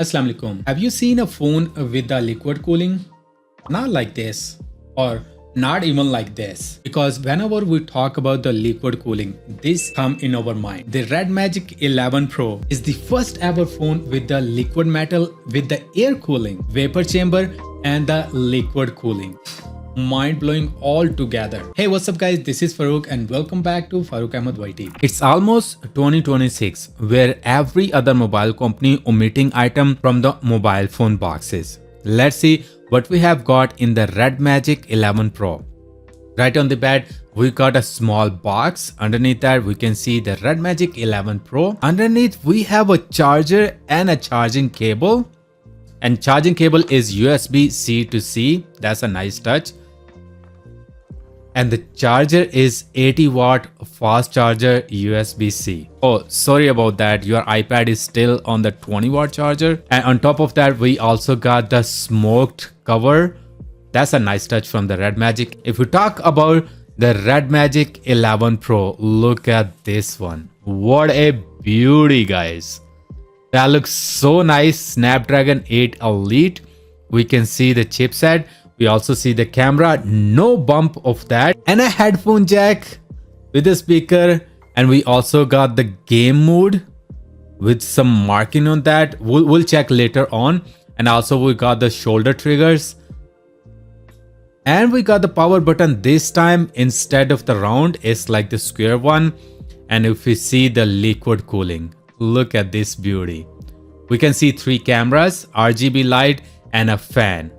Assalamu alaikum. Have you seen a phone with the liquid cooling? Not like this, or not even like this. Because whenever we talk about the liquid cooling, this come in our mind. The REDMAGIC 11 Pro is the first ever phone with the liquid metal with the air cooling, vapor chamber, and the liquid cooling. Mind blowing all together. Hey, what's up guys, this is Farooq and welcome back to Farooq Ahmad YT. It's almost 2026 where every other mobile company omitting item from the mobile phone boxes. Let's see what we have got in the REDMAGIC 11 Pro. Right on the bed, we got a small box. Underneath that, we can see the REDMAGIC 11 Pro. Underneath, we have a charger and a charging cable. And charging cable is USB-C to C. That's a nice touch. And the charger is 80 watt fast charger USB-C. Oh, sorry about that. Your iPad is still on the 20 watt charger. And on top of that, we also got the smoked cover. That's a nice touch from the REDMAGIC. If we talk about the REDMAGIC 11 Pro, look at this one. What a beauty, guys. That looks so nice. Snapdragon 8 Elite. We can see the chipset. We also see the camera, no bump of that, and a headphone jack with a speaker. And we also got the game mode with some marking on that. We'll check later on. And also we got the shoulder triggers. And we got the power button this time. Instead of the round, it's like the square one. And if we see the liquid cooling, look at this beauty. We can see 3 cameras, RGB light, and a fan.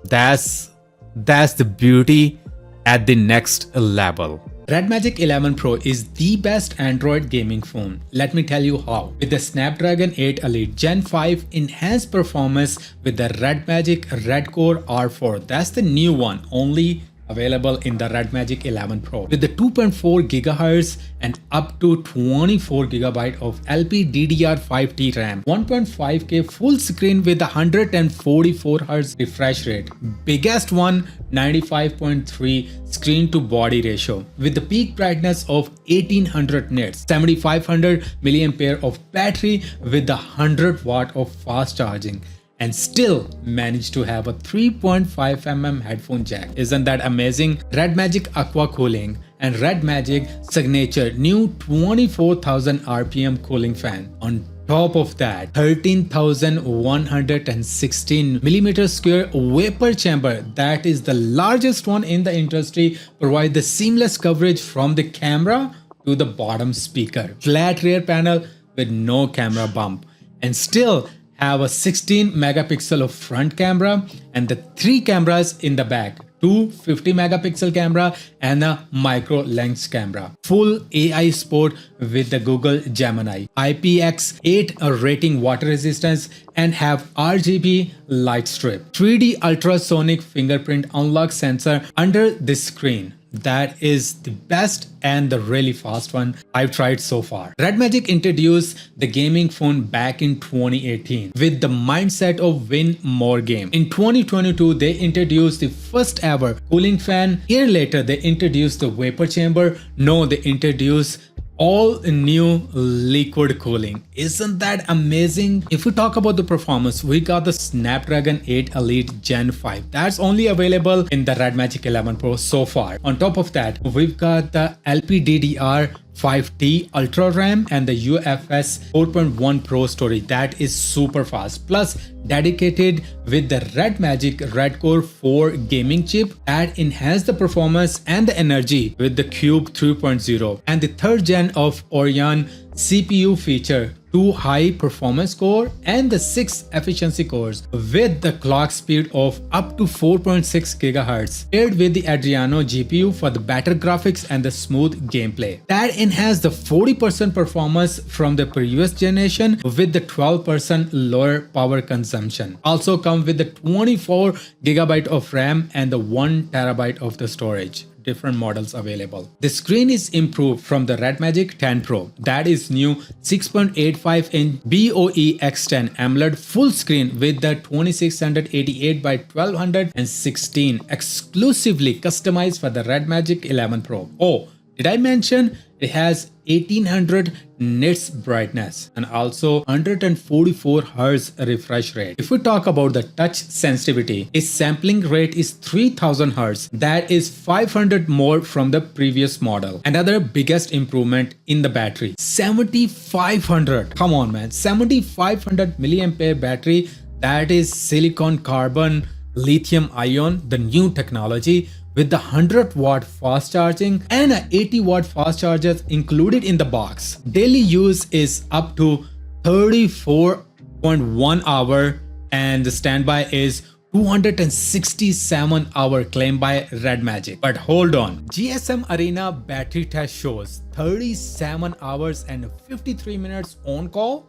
That's the beauty at the next level. REDMAGIC 11 Pro is the best Android gaming phone. Let me tell you how. With the Snapdragon 8 Elite Gen 5 enhanced performance with the REDMAGIC Red Core R4. That's the new one, only available in the REDMAGIC 11 Pro. With the 2.4 GHz and up to 24 GB of LPDDR5T RAM, 1.5K full screen with 144 Hz refresh rate, biggest one 95.3 screen to body ratio, with the peak brightness of 1800 nits, 7500 mAh of battery with the 100 watt of fast charging, and still managed to have a 3.5 mm headphone jack. Isn't that amazing? REDMAGIC Aqua Cooling and REDMAGIC Signature new 24,000 RPM cooling fan. On top of that, 13,116 millimeter square vapor chamber, that is the largest one in the industry, provide the seamless coverage from the camera to the bottom speaker. Flat rear panel with no camera bump, and still have a 16 megapixel of front camera and the 3 cameras in the back, 2 50 megapixel camera and a micro lens camera. Full AI support with the Google Gemini, IPX8 rating, water resistance, and have RGB light strip, 3D ultrasonic fingerprint unlock sensor under the screen. That is the best and the really fast one I've tried so far. REDMAGIC introduced the gaming phone back in 2018 with the mindset of win more game. In 2022, they introduced the first ever cooling fan. A year later, they introduced the vapor chamber. No, they introduced all new liquid cooling. Isn't that amazing? If we talk about the performance, we got the Snapdragon 8 Elite Gen 5. That's only available in the REDMAGIC 11 Pro so far. On top of that, we've got the LPDDR5T Ultra RAM and the UFS 4.1 Pro storage. That is super fast. Plus, dedicated with the REDMAGIC Red Core 4 gaming chip that enhance the performance and the energy with the Cube 3.0 and the 3rd gen of Orion CPU feature 2 high performance core and the 6 efficiency cores with the clock speed of up to 4.6 GHz, paired with the Adreno GPU for the better graphics and the smooth gameplay. That enhanced the 40% performance from the previous generation with the 12% lower power consumption. Also come with the 24 GB of RAM and the 1 TB of the storage. Different models available. The screen is improved from the REDMAGIC 10 Pro. That is new 6.85 inch BOE X10 AMOLED full screen with the 2688 by 1216 exclusively customized for the REDMAGIC 11 Pro. Oh, did I mention it has 1800 nits brightness and also 144 Hz refresh rate. If we talk about the touch sensitivity, its sampling rate is 3000 Hz. That is 500 more from the previous model. Another biggest improvement in the battery, 7500. Come on man, 7500 milliampere battery. That is silicon carbon lithium ion, the new technology, with the 100-watt fast charging and a 80-watt fast charger included in the box. Daily use is up to 34.1 hour and the standby is 267 hour claimed by REDMAGIC. But hold on, GSM Arena battery test shows 37 hours and 53 minutes on call,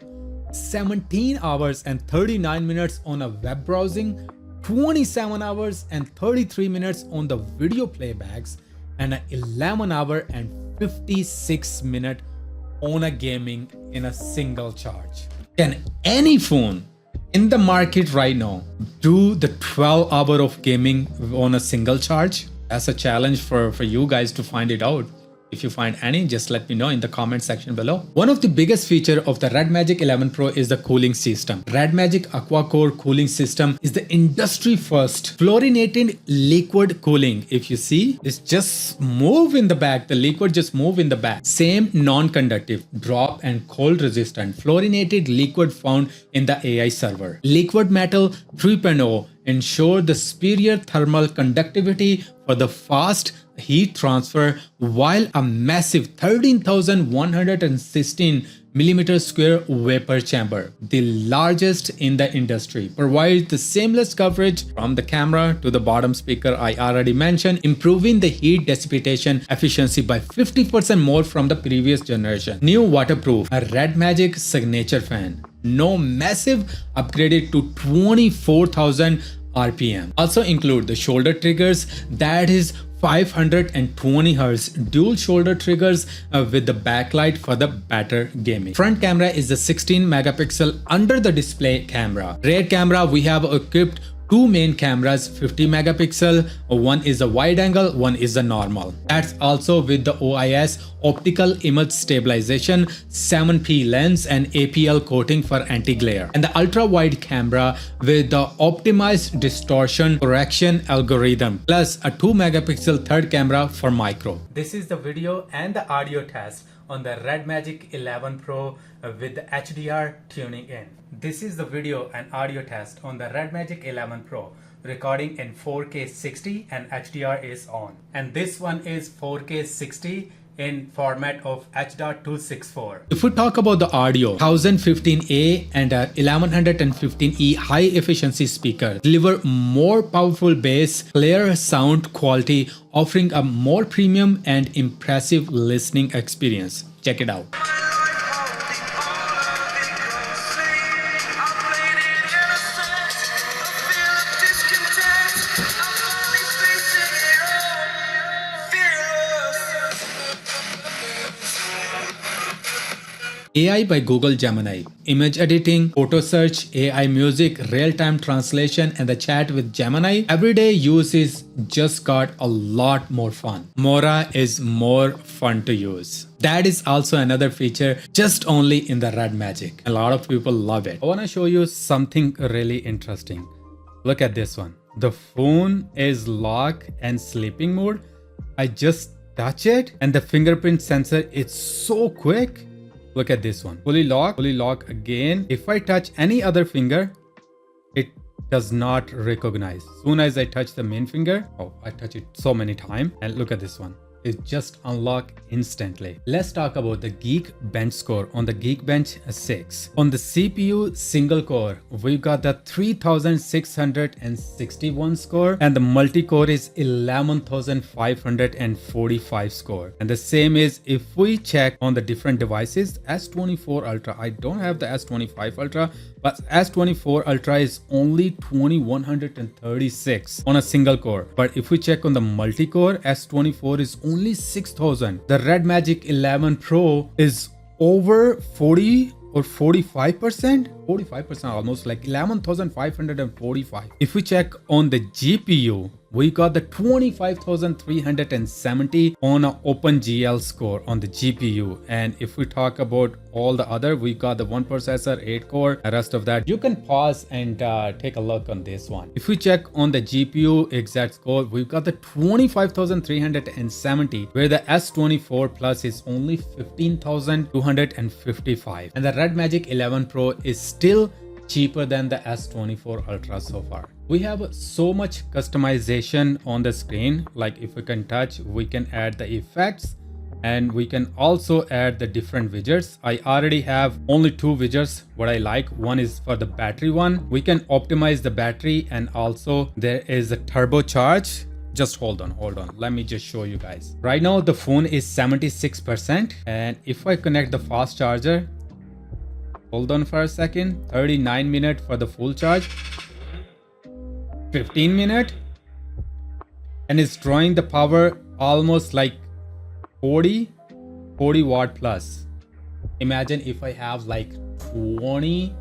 17 hours and 39 minutes on a web browsing, 27 hours and 33 minutes on the video playbacks, and 11 hour and 56 minutes on a gaming in a single charge. Can any phone in the market right now do the 12 hour of gaming on a single charge? That's a challenge for you guys to find it out. If you find any, just let me know in the comment section below. One of the biggest features of the REDMAGIC 11 Pro is the cooling system. REDMAGIC Aqua Core cooling system is the industry first fluorinated liquid cooling. If you see, it's just move in the back. The liquid just move in the back. Same non-conductive, drop and cold resistant fluorinated liquid found in the AI server. Liquid metal 3.0 ensure the superior thermal conductivity for the fast heat transfer, while a massive 13,116 millimeter square vapor chamber, the largest in the industry, provides the seamless coverage from the camera to the bottom speaker I already mentioned, improving the heat dissipation efficiency by 50% more from the previous generation. New waterproof, a REDMAGIC signature fan. No massive upgraded to 24,000 RPM. Also include the shoulder triggers, that is 520 Hz dual shoulder triggers with the backlight for the better gaming. Front camera is the 16 megapixel under the display camera. Rear camera, we have equipped two main cameras, 50 megapixel. One is a wide angle, one is a normal. That's also with the OIS optical image stabilization, 7P lens and APL coating for anti-glare, and the ultra wide camera with the optimized distortion correction algorithm, plus a 2 megapixel third camera for micro. This is the video and the audio test on the REDMAGIC 11 Pro with the HDR tuning in. This is the video and audio test on the REDMAGIC 11 Pro, recording in 4K 60 and HDR is on. And this one is 4K 60 in format of H.264. If we talk about the audio, 1015A and 1115E high efficiency speaker deliver more powerful bass, clear sound quality, offering a more premium and impressive listening experience. Check it out. AI by Google Gemini, image editing, photo search, AI music, real-time translation, and the chat with Gemini. Everyday use is just got a lot more fun. Mora is more fun to use. That is also another feature just only in the REDMAGIC. A lot of people love it. I want to show you something really interesting. Look at this one. The phone is lock and sleeping mode. I just touch it and the fingerprint sensor, it's so quick. Look at this one. Fully lock again. If I touch any other finger, it does not recognize. Soon as I touch the main finger, oh, I touch it so many times. And look at this one. It just unlock instantly. Let's talk about the Geekbench score on the Geekbench 6. On the CPU single core, we've got the 3661 score and the multi-core is 11545 score. And the same is if we check on the different devices, S24 Ultra. I don't have the S25 Ultra, but S24 Ultra is only 2136 on a single core. But if we check on the multi-core, S24 is only 6000. The REDMAGIC 11 Pro is over 40 or 45%, almost like 11,545. If we check on the GPU, we got the 25,370 on a OpenGL score on the GPU. And if we talk about all the other, we got the one processor, 8 core, the rest of that. You can pause and take a look on this one. If we check on the GPU exact score, we've got the 25,370, where the S24 Plus is only 15,255. And the REDMAGIC 11 Pro is still cheaper than the S24 Ultra so far. We have so much customization on the screen. Like if we can touch, we can add the effects, and we can also add the different widgets. I already have only 2 widgets what I like. One is for the battery one. We can optimize the battery, and also there is a turbocharge. Just hold on. Let me just show you guys. Right now the phone is 76%, and if I connect the fast charger, hold on for a second, 39 minutes for the full charge, 15 minutes, and it's drawing the power almost like 40 watt plus. Imagine if I have like 20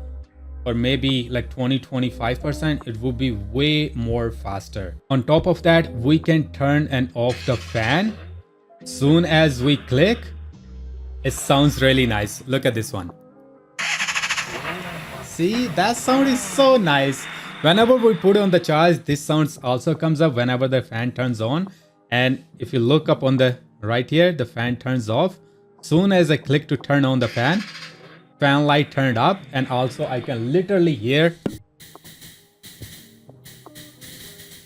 or maybe like 20-25%, it would be way more faster. On top of that, we can turn and off the fan. Soon as we click, it sounds really nice. Look at this one. See, that sound is so nice. Whenever we put on the charge, this sound also comes up whenever the fan turns on. And if you look up on the right here, the fan turns off. Soon as I click to turn on the fan light turned up, and also I can literally hear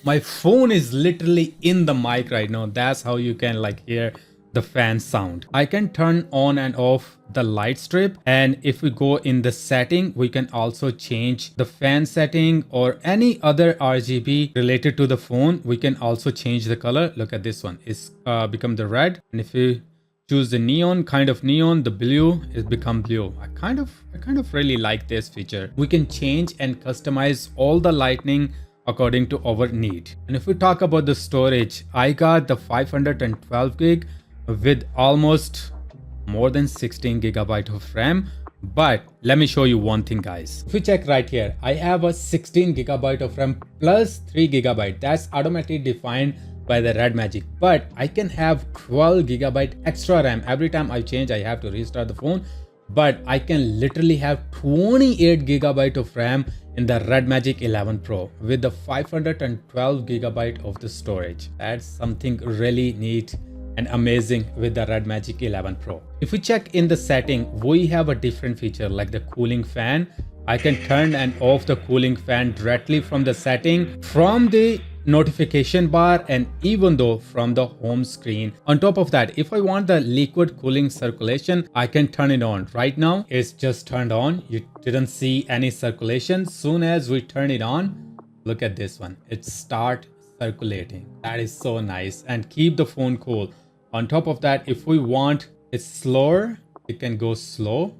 my phone is literally in the mic right now. That's how you can like hear the fan sound. I can turn on and off the light strip, and if we go in the setting, we can also change the fan setting or any other RGB related to the phone. We can also change the color. Look at this one, it's become the red, and if you choose the neon, the blue is become blue. I kind of really like this feature. We can change and customize all the lighting according to our need. And if we talk about the storage, I got the 512 gig with almost more than 16 gigabyte of RAM. But let me show you one thing, guys. If you check right here, I have a 16 gigabyte of RAM plus 3 gigabyte. That's automatically defined by the REDMAGIC, but I can have 12 gigabyte extra RAM. Every time I change, I have to restart the phone, but I can literally have 28 gigabyte of RAM in the REDMAGIC 11 Pro with the 512 gigabyte of the storage. That's something really neat and amazing with the REDMAGIC 11 Pro. If we check in the setting, we have a different feature like the cooling fan. I can turn and off the cooling fan directly from the setting, from the notification bar, and even though from the home screen. On top of that, if I want the liquid cooling circulation, I can turn it on. Right now it's just turned on. You didn't see any circulation. Soon as we turn it on, look at this one, it start circulating. That is so nice, and keep the phone cool. On top of that, if we want it slower, it can go slow,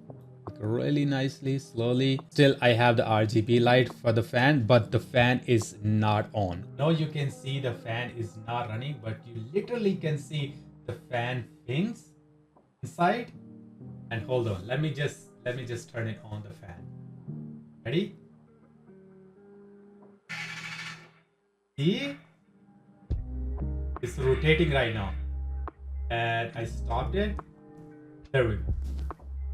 really nicely, slowly. Still, I have the RGB light for the fan, but the fan is not on. Now you can see the fan is not running, but you literally can see the fan things inside. And hold on, let me just turn it on the fan. Ready? See? It's rotating right now. And I stopped it. There we go.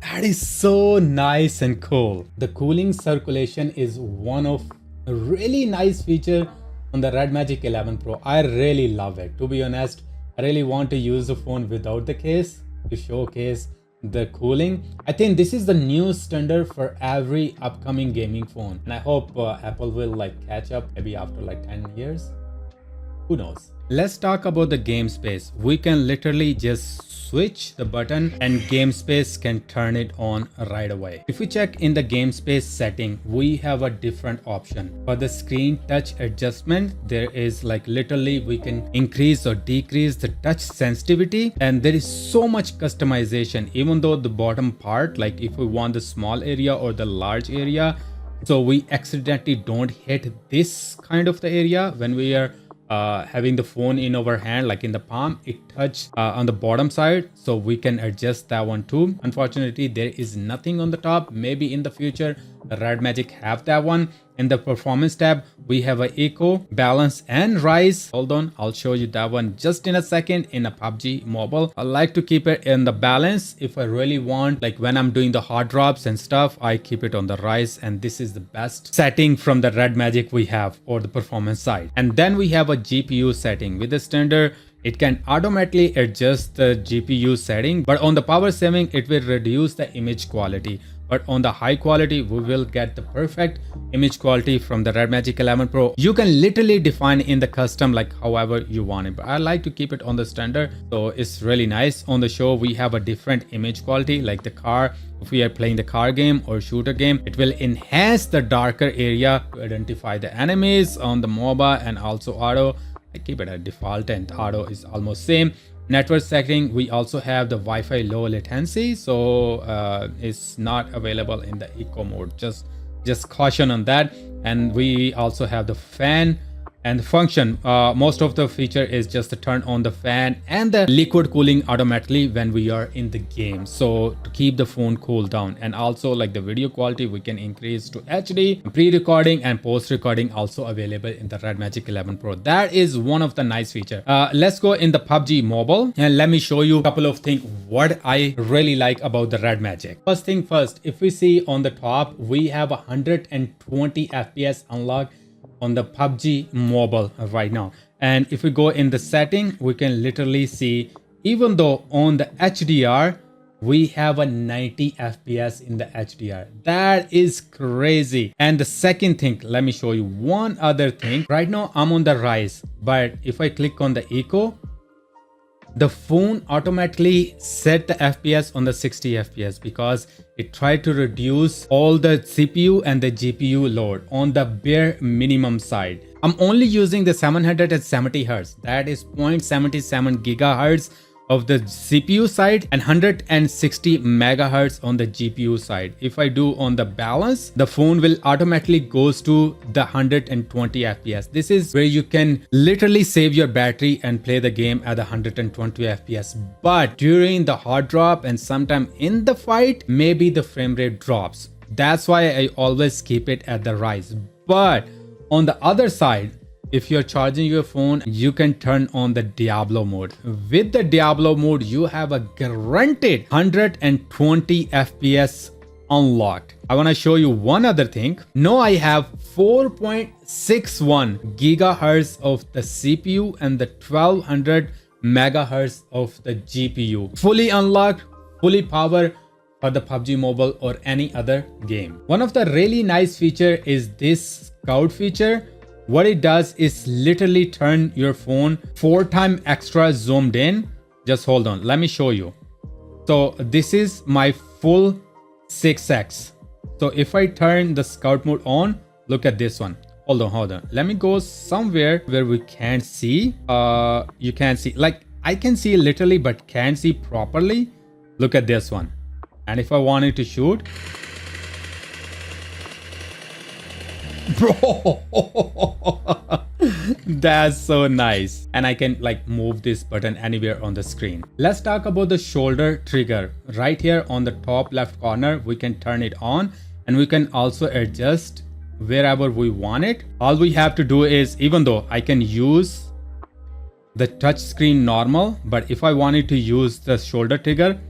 That is so nice and cool. The cooling circulation is one of a really nice feature on the REDMAGIC 11 Pro. I really love it. To be honest, I really want to use the phone without the case to showcase the cooling. I think this is the new standard for every upcoming gaming phone, and I hope Apple will like catch up maybe after like 10 years. Who knows? Let's talk about the game space. We can literally just switch the button and game space can turn it on right away. If we check in the game space setting, we have a different option. For the screen touch adjustment, there is like literally we can increase or decrease the touch sensitivity, and there is so much customization. Even though the bottom part, like if we want the small area or the large area, so we accidentally don't hit this kind of the area when we are having the phone in our hand, like in the palm, it touch on the bottom side, so we can adjust that one too. Unfortunately, there is nothing on the top. Maybe in the future The REDMAGIC have that one. In the performance tab, we have a eco, balance, and rise. Hold on, I'll show you that one just in a second. In a PUBG Mobile, I like to keep it in the balance. If I really want, like when I'm doing the hard drops and stuff, I keep it on the rise, and this is the best setting from the REDMAGIC we have, or the performance side. And then we have a GPU setting. With the standard, it can automatically adjust the GPU setting, but on the power saving, it will reduce the image quality. But on the high quality, we will get the perfect image quality from the REDMAGIC 11 Pro. You can literally define in the custom like however you want it, but I like to keep it on the standard, so it's really nice. On the show, we have a different image quality, like the car. If we are playing the car game or shooter game, it will enhance the darker area to identify the enemies. On the MOBA and also auto, I keep it at default, and auto is almost same. Network setting, we also have the Wi-Fi low latency, so it's not available in the eco mode. Just caution on that. And we also have the fan and function. Most of the feature is just to turn on the fan and the liquid cooling automatically when we are in the game, so to keep the phone cool down. And also like the video quality, we can increase to HD. Pre-recording and post-recording also available in the REDMAGIC 11 Pro. That is one of the nice feature. Let's go in the PUBG Mobile and let me show you a couple of things what I really like about the REDMAGIC. First thing first, if we see on the top, we have 120 FPS unlocked on the PUBG Mobile right now. And if we go in the setting, we can literally see, even though on the HDR, we have a 90 FPS in the HDR. That is crazy. And the second thing, let me show you one other thing. Right now, I'm on the rise, but if I click on the eco, the phone automatically set the FPS on the 60 FPS because it tried to reduce all the CPU and the GPU load on the bare minimum side. I'm only using the 770 Hz. That is 0.77 gigahertz of the CPU side and 160 megahertz on the GPU side. If I do on the balance, the phone will automatically goes to the 120 FPS. This is where you can literally save your battery and play the game at the 120 FPS. But during the hard drop and sometime in the fight, maybe the frame rate drops. That's why I always keep it at the rise. But on the other side, if you're charging your phone, you can turn on the Diablo mode. With the Diablo mode, you have a guaranteed 120 FPS unlocked. I want to show you one other thing. Now I have 4.61 gigahertz of the CPU and the 1200 megahertz of the GPU. Fully unlocked, fully powered for the PUBG Mobile or any other game. One of the really nice feature is this Scout feature. What it does is literally turn your phone 4 times extra zoomed in. Just hold on, let me show you. So this is my full 6x. So if I turn the Scout mode on, look at this one. Hold on. Let me go somewhere where we can't see. You can't see, like I can see literally, but can't see properly. Look at this one. And if I wanted to shoot, bro, that's so nice. And I can like move this button anywhere on the screen. Let's talk about the shoulder trigger. Right here on the top left corner, we can turn it on and we can also adjust wherever we want it. All we have to do is, even though I can use the touch screen normal, but if I wanted to use the shoulder trigger,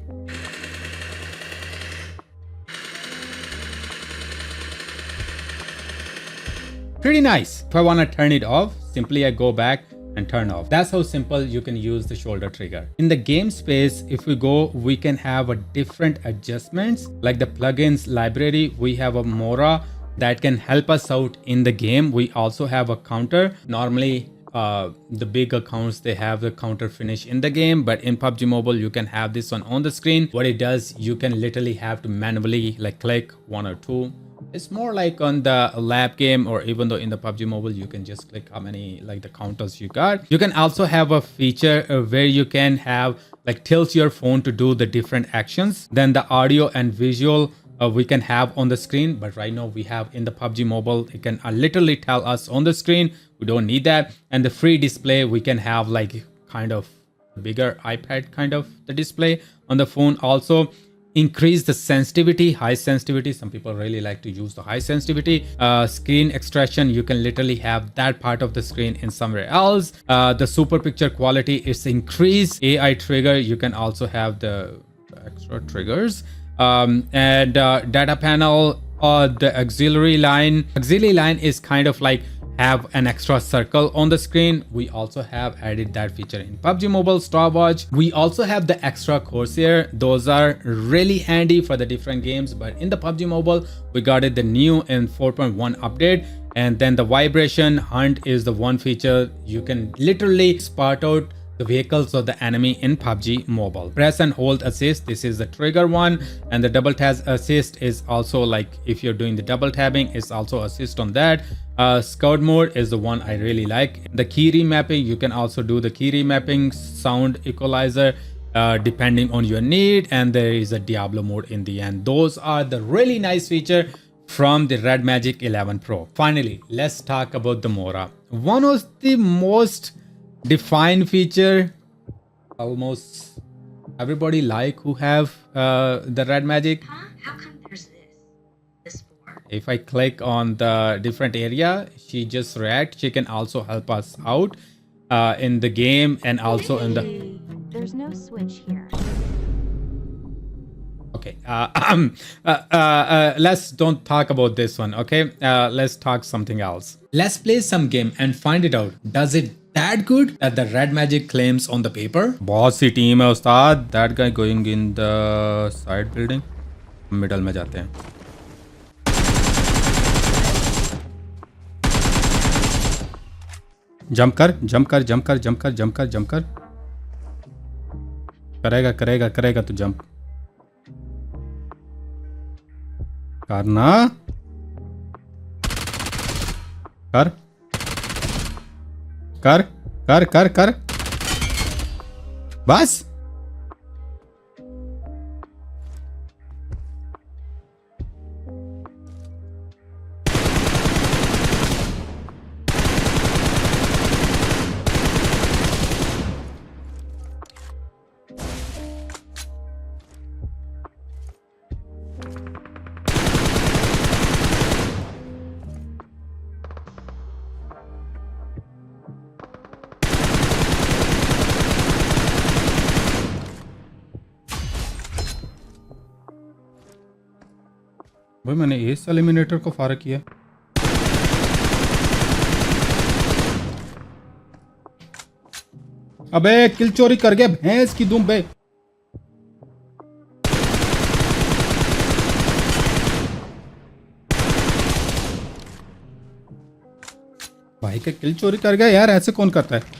pretty nice. If I want to turn it off, simply I go back and turn off. That's how simple you can use the shoulder trigger. In the game space, if we go, we can have a different adjustments like the plugins library. We have a Mora that can help us out in the game. We also have a counter. Normally, the big accounts, they have the counter finish in the game, but in PUBG Mobile, you can have this one on the screen. What it does, you can literally have to manually like click 1 or 2. It's more like on the lab game, or even though in the PUBG Mobile, you can just click how many like the counters you got. You can also have a feature where you can have like tilt your phone to do the different actions. Then the audio and visual we can have on the screen, but right now we have in the PUBG Mobile, it can literally tell us on the screen. We don't need that. And the free display, we can have like kind of bigger iPad kind of the display on the phone also. increase the sensitivity, high sensitivity. Some people really like to use the high sensitivity. Screen extraction, you can literally have that part of the screen in somewhere else. The super picture quality is increased. AI trigger, you can also have the extra triggers. And data panel, the auxiliary line. Auxiliary line is kind of like have an extra circle on the screen. We also have added that feature in PUBG Mobile stopwatch. We also have the extra crosshair. Those are really handy for the different games, but in the PUBG Mobile we got it the new in 4.1 update. And then the vibration hunt is the one feature you can literally spot out the vehicles of the enemy in PUBG Mobile. Press and hold assist, this is the trigger one, and the double tap assist is also like if you're doing the double tabbing, it's also assist on that. Scout mode is the one I really like. The key remapping, you can also do the key remapping, sound equalizer, depending on your need, and there is a Diablo mode in the end. Those are the really nice feature from the REDMAGIC 11 Pro. Finally, let's talk about the Mora. One of the most defined feature, almost everybody like who have the REDMAGIC. How come there's this for? If I click on the different area, she just react. She can also help us out in the game and also in the. There's no switch here. Okay, let's don't talk about this one. Okay, let's talk something else. Let's play some game and find it out. Does it that good that the REDMAGIC claims on the paper? बहुत सी team है उस्ताद. That guy going in the side building. Middle में जाते हैं. Jump कर, jump कर, jump कर, jump कर, jump कर, jump कर. करेगा, करेगा, करेगा तू jump. करना. कर. कर कर कर कर बस. भाई मैंने इस एलिमिनेटर को फायर किया. अबे किल चोरी कर गया भैंस की दुम बे. भाई का किल चोरी कर गया यार, ऐसे कौन करता है?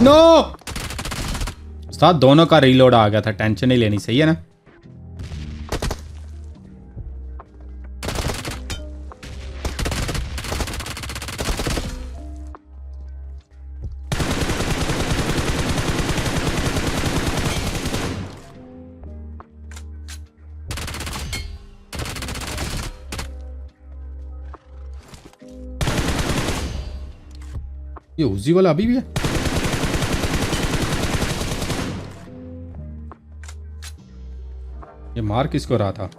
नो उस्ताद, दोनों का रीलोड आ गया था. टेंशन नहीं लेनी, सही है ना? ये उजी वाला अभी भी है. ये मार किसको रहा था?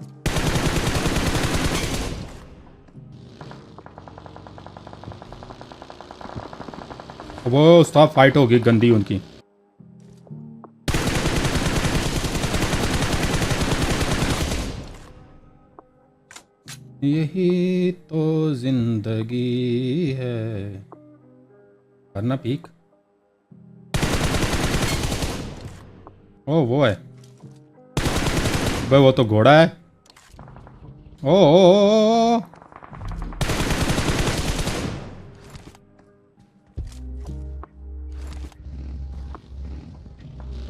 वो उस्ताद फाइट होगी गंदी उनकी. यही तो जिंदगी है. करना पीक. ओ वो है भाई, वो तो घोड़ा है. ओ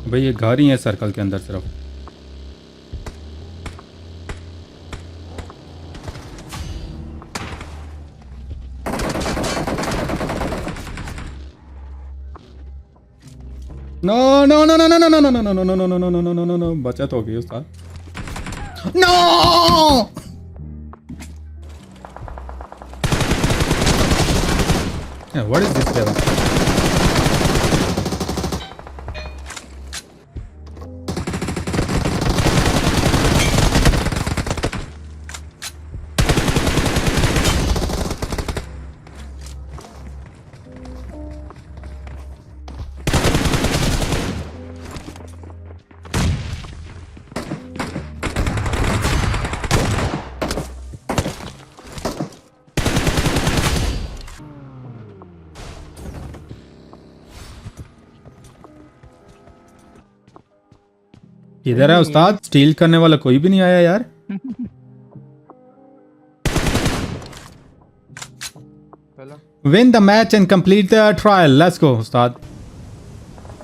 भाई ये घर ही है सर्कल के अंदर सिर्फ. No, no, no, no, no, no, no, no, no, no, no, no, no, no, no, no, no, no. बचत हो गई उस्ताद. No! Yeah, what is this level? इधर है उस्ताद. स्टील करने वाला कोई भी नहीं आया यार. Win the match and complete the trial. Let's go, Ustad.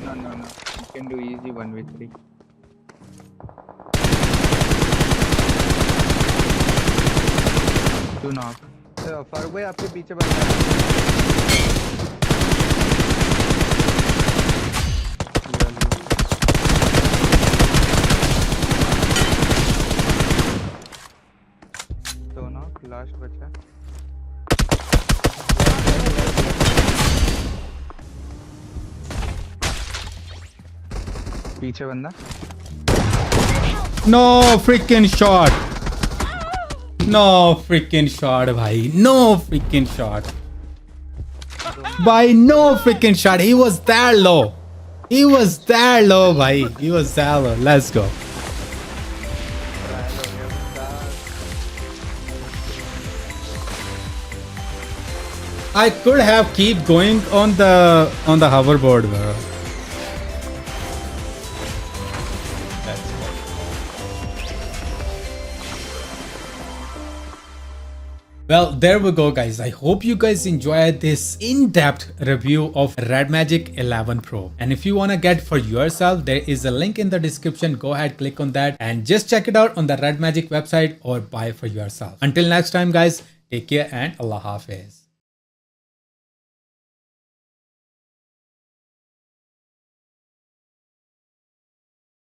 No. You can do easy 1v3. Do not. Farooq भाई आपके पीछे बंदा है. तो ना लास्ट बचा. पीछे बंदा. No freaking shot. No freaking shot, भाई. No freaking shot. By no freaking shot. He was that low. He was that low, भाई. He was that low. Let's go. I could have keep going on the hoverboard, bro. Well, there we go, guys. I hope you guys enjoyed this in-depth review of REDMAGIC 11 Pro. And if you want to get for yourself, there is a link in the description. Go ahead, click on that and just check it out on the REDMAGIC website or buy for yourself. Until next time, guys, take care and Allah Hafiz.